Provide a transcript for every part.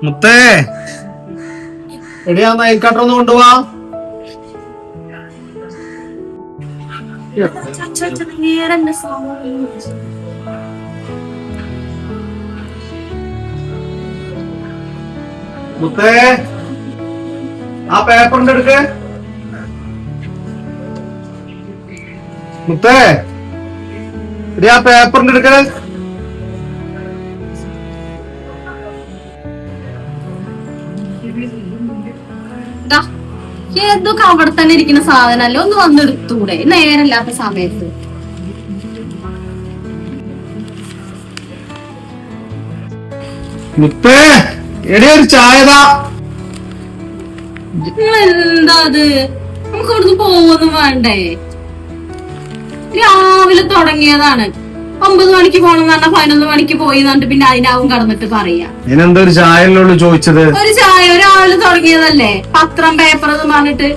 മുത്തേ എടിയാ നയൽക്കാട്ടൊന്ന് കൊണ്ടുപോവാ. മുത്തേ ആ പേപ്പറിന്റെ എടുക്ക്. മുത്തേ എടി ആ പേപ്പറിന്റെ എടുക്കല്. ഏതൊക്കെ അവിടെ തന്നെ ഇരിക്കുന്ന സാധനല്ലേ, ഒന്ന് വന്നെടുത്തൂടെ നേരല്ലാത്ത സമയത്ത്. മുത്തേ എടി ഒരു ചായതാ. നിങ്ങൾ എന്താ അത്, നമുക്ക് ഇവിടുന്ന് പോകുന്നു വേണ്ടേ? രാവിലെ തുടങ്ങിയതാണ്, 9 മണിക്ക് പോണെന്ന് പറഞ്ഞാൽ 11 മണിക്ക് പോയി എന്നിട്ട് പിന്നെ അതിനാവും കടന്നിട്ട് പറയാ. ഇതിനെന്താ ഒരു ചായല്ലോ ചോദിച്ചത്? ഒരു ചായ രാവിലെ തുടങ്ങിയതല്ലേ, പത്രം പേപ്പർ എന്ന് പറഞ്ഞിട്ട്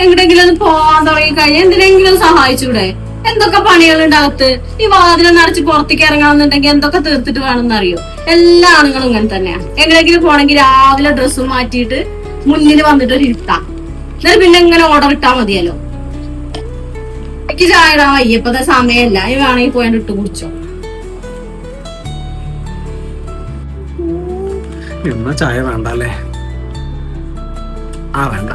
എങ്ങടെങ്കിലും ഒന്ന് പോവാൻ തുടങ്ങി കഴിഞ്ഞാൽ എന്തിനെങ്കിലും സഹായിച്ചൂടെ? എന്തൊക്കെ പണികളുണ്ട് അകത്ത്. ഈ വാതിലും അടച്ച് പുറത്തേക്ക് ഇറങ്ങണമെന്നുണ്ടെങ്കിൽ എന്തൊക്കെ തീർത്തിട്ട് വേണമെന്ന് അറിയോ? എല്ലാ ആണുങ്ങളും ഇങ്ങനെ തന്നെയാ. എങ്ങനെയെങ്കിലും പോണെങ്കിൽ രാവിലെ ഡ്രസ്സും മാറ്റിയിട്ട് മുന്നിൽ വന്നിട്ട് ഒരു ഇരുത്താം, എന്നിട്ട് പിന്നെ ഇങ്ങനെ ഓർഡർ ഇട്ടാ മതിയല്ലോ. എനിക്ക് ചായ ഇടാൻ വയ്യ, ഇപ്പത്തെ സമയമല്ല. ഈ വേണമെങ്കിൽ പോയാൽ ഇട്ട് കുടിച്ചോ. എന്നാ ചായ വേണ്ടല്ലേ? ആ വേണ്ട.